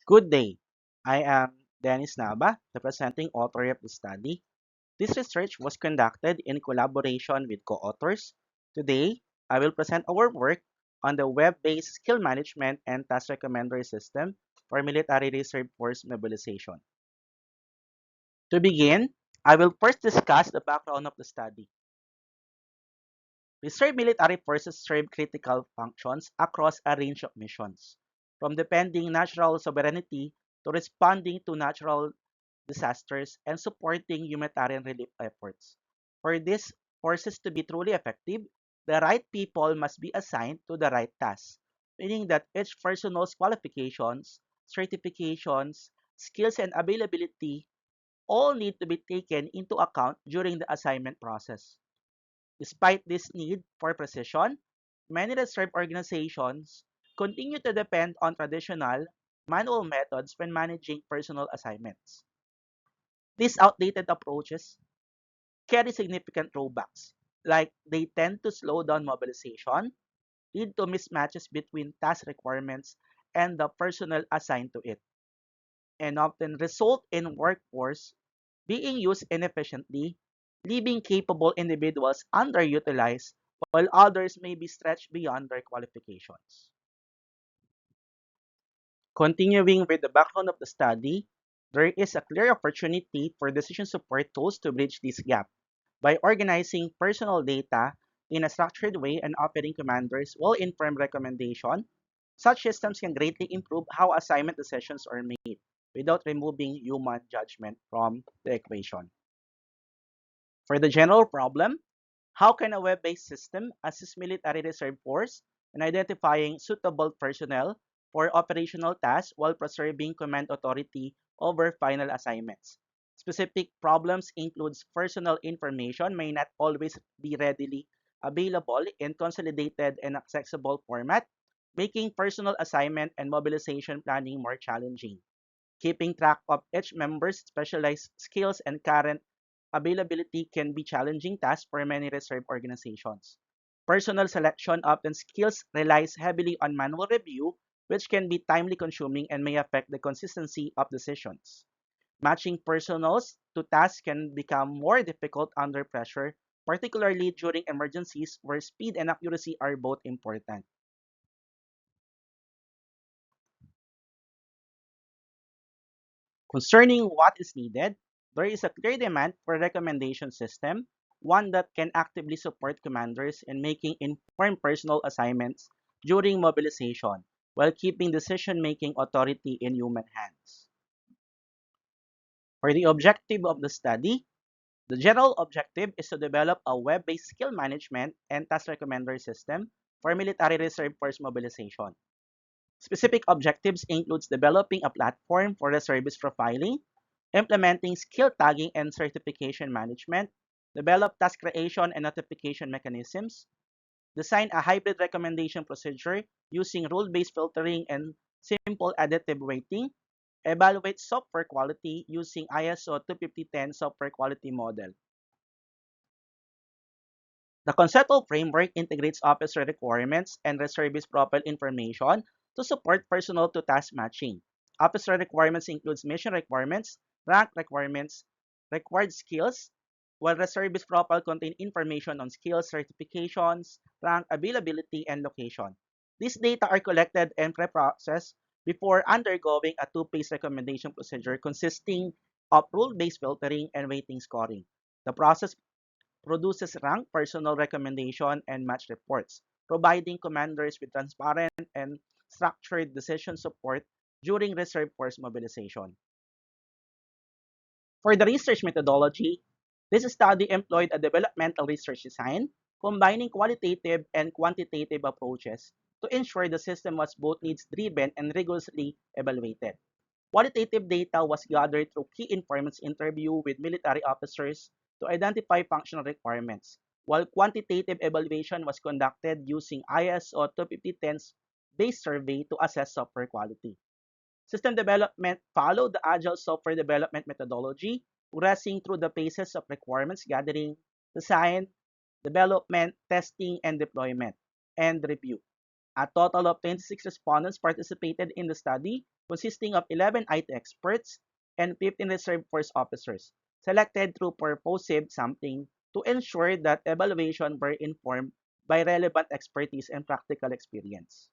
Good day. I am Dennis Nava, the presenting author of the study. This research was conducted in collaboration with co-authors. Today, I will present our work on the web-based skill management and task recommender system for military reserve force mobilization. To begin, I will first discuss the background of the study. Reserve military forces serve critical functions across a range of missions, from defending national sovereignty to responding to natural disasters and supporting humanitarian relief efforts. For these forces to be truly effective, the right people must be assigned to the right tasks, meaning that each person's qualifications, certifications, skills, and availability all need to be taken into account during the assignment process. Despite this need for precision, many reserve organizations continue to depend on traditional manual methods when managing personal assignments. These outdated approaches carry significant drawbacks, like they tend to slow down mobilization, lead to mismatches between task requirements and the personnel assigned to it, and often result in workforce being used inefficiently, leaving capable individuals underutilized while others may be stretched beyond their qualifications. Continuing with the background of the study, there is a clear opportunity for decision support tools to bridge this gap. By organizing personal data in a structured way and offering commanders well-informed recommendation, such systems can greatly improve how assignment decisions are made without removing human judgment from the equation. For the general problem, how can a web-based system assist military reserve force in identifying suitable personnel for operational tasks while preserving command authority over final assignments? Specific problems includes personal information may not always be readily available in consolidated and accessible format, making personal assignment and mobilization planning more challenging. Keeping track of each member's specialized skills and current availability can be challenging task for many reserve organizations. Personal selection often skills relies heavily on manual review, which can be timely consuming and may affect the consistency of decisions. Matching personals to tasks can become more difficult under pressure, particularly during emergencies where speed and accuracy are both important. Concerning what is needed, there is a clear demand for a recommendation system, one that can actively support commanders in making informed personal assignments during mobilization while keeping decision-making authority in human hands. For the objective of the study, the general objective is to develop a web-based skill management and task recommender system for military reserve force mobilization. Specific objectives includes developing a platform for reservist profiling, implementing skill tagging and certification management, develop task creation and notification mechanisms, design a hybrid recommendation procedure using rule-based filtering and simple additive weighting, evaluate software quality using ISO 25010 software quality model. The conceptual framework integrates officer requirements and reservist profile information to support personnel to task matching. Officer requirements includes mission requirements, rank requirements, required skills, while reservist profile contain information on skills, certifications, rank, availability, and location. These data are collected and pre-processed before undergoing a two-phase recommendation procedure consisting of rule-based filtering and weighting scoring. The process produces rank, personal recommendation, and match reports, providing commanders with transparent and structured decision support during reserve force mobilization. For the research methodology, this study employed a developmental research design combining qualitative and quantitative approaches to ensure the system was both needs-driven and rigorously evaluated. Qualitative data was gathered through key informants interview with military officers to identify functional requirements, while quantitative evaluation was conducted using ISO 25010's base survey to assess software quality. System development followed the agile software development methodology, progressing through the phases of requirements gathering, design, development, testing, and deployment, and review. A total of 26 respondents participated in the study, consisting of 11 IT experts and 15 reserve force officers, selected through purposive sampling to ensure that evaluation were informed by relevant expertise and practical experience.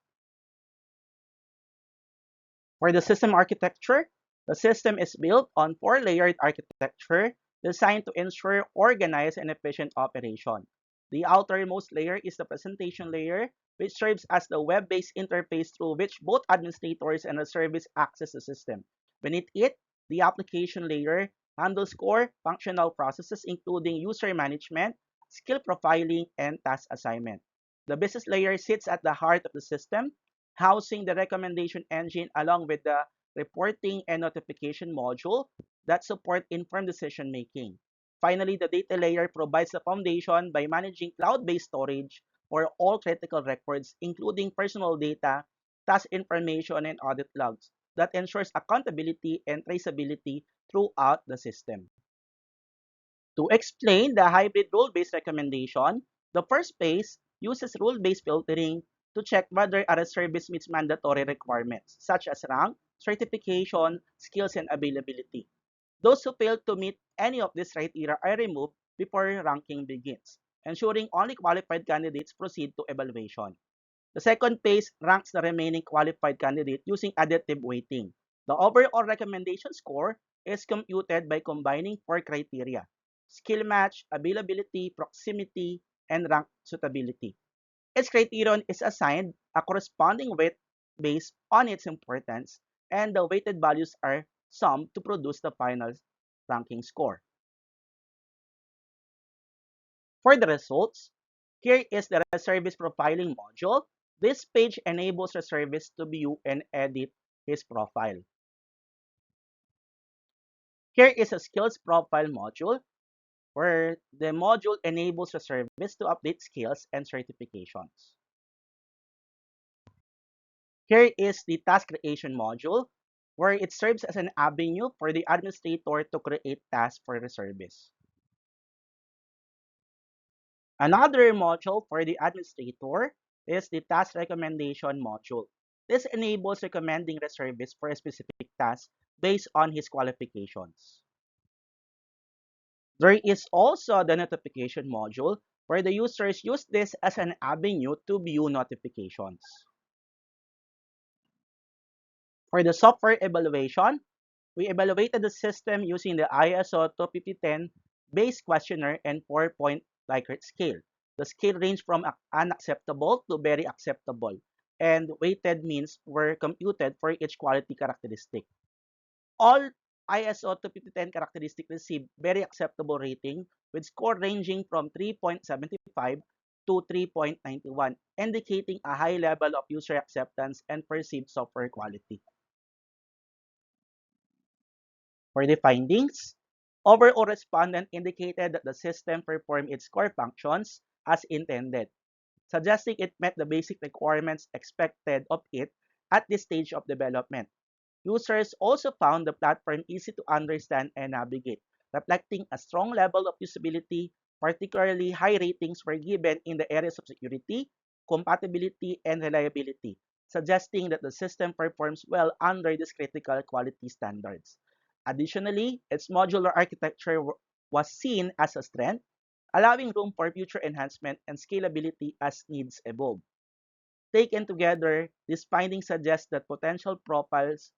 For the system architecture, the system is built on four-layered architecture designed to ensure organized and efficient operation. The outermost layer is the presentation layer, which serves as the web-based interface through which both administrators and the service access the system. Beneath it, the application layer handles core functional processes including user management, skill profiling, and task assignment. The business layer sits at the heart of the system, housing the recommendation engine along with the reporting and notification module that support informed decision making. Finally, the data layer provides the foundation by managing cloud-based storage for all critical records, including personal data, task information, and audit logs that ensures accountability and traceability throughout the system. To explain the hybrid rule-based recommendation, the first phase uses rule-based filtering to check whether a service meets mandatory requirements, such as rank, certification, skills, and availability. Those who fail to meet any of these criteria are removed before ranking begins, ensuring only qualified candidates proceed to evaluation. The second phase ranks the remaining qualified candidate using additive weighting. The overall recommendation score is computed by combining four criteria: skill match, availability, proximity, and rank suitability. Each criterion is assigned a corresponding weight based on its importance, and the weighted values are summed to produce the final ranking score. For the results, here is the reservist profiling module. This page enables reservists to view and edit his profile. Here is a skills profile module where the module enables reservists to update skills and certifications. Here is the task creation module where it serves as an avenue for the administrator to create tasks for reservists. Another module for the administrator is the task recommendation module. This enables recommending the service for a specific task based on his qualifications. There is also the notification module where the users use this as an avenue to view notifications. For the software evaluation, we evaluated the system using the ISO 25010 base questionnaire and 4-point Likert scale. The scale ranged from unacceptable to very acceptable, and weighted means were computed for each quality characteristic. All ISO 25010 characteristics received very acceptable rating with score ranging from 3.75 to 3.91, indicating a high level of user acceptance and perceived software quality. For the findings, overall respondent indicated that the system performed its core functions as intended, suggesting it met the basic requirements expected of it at this stage of development. Users also found the platform easy to understand and navigate, reflecting a strong level of usability. Particularly high ratings were given in the areas of security, compatibility, and reliability, suggesting that the system performs well under these critical quality standards. Additionally, its modular architecture was seen as a strength, allowing room for future enhancement and scalability as needs evolve. Taken together, these findings suggest that potential profiles,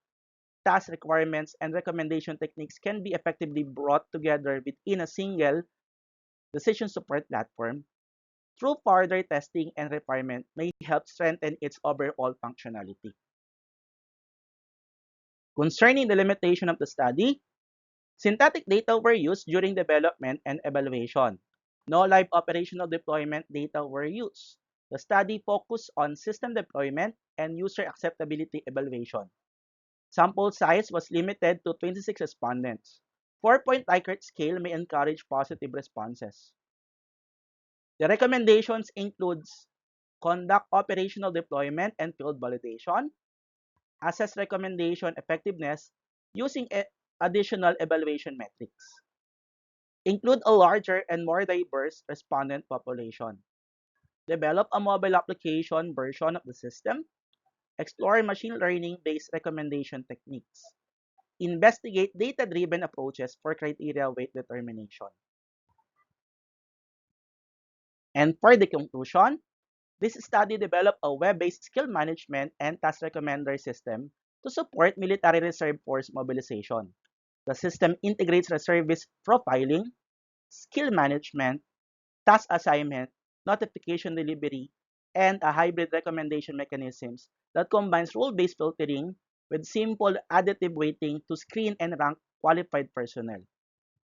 task requirements, and recommendation techniques can be effectively brought together within a single decision support platform. Through further testing and refinement may help strengthen its overall functionality. Concerning the limitation of the study, synthetic data were used during development and evaluation. No live operational deployment data were used. The study focused on system deployment and user acceptability evaluation. Sample size was limited to 26 respondents. 4-point Likert scale may encourage positive responses. The recommendations includes conduct operational deployment and field validation, assess recommendation effectiveness using additional evaluation metrics, include a larger and more diverse respondent population, develop a mobile application version of the system, explore machine learning-based recommendation techniques, investigate data-driven approaches for criteria weight determination. And for the conclusion, this study developed a web-based skill management and task recommender system to support military reserve force mobilization. The system integrates reservist profiling, skill management, task assignment, notification delivery, and a hybrid recommendation mechanisms that combines role-based filtering with simple additive weighting to screen and rank qualified personnel.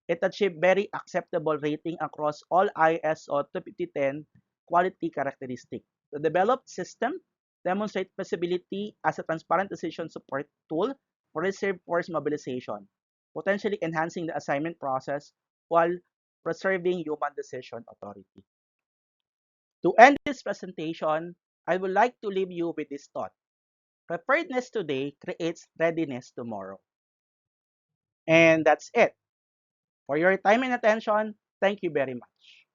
It achieved very acceptable rating across all ISO 25010 quality characteristics. The developed system demonstrates feasibility as a transparent decision support tool for reserve force mobilization, potentially enhancing the assignment process while preserving human decision authority. To end this presentation, I would like to leave you with this thought. Preparedness today creates readiness tomorrow. And that's it. For your time and attention, thank you very much.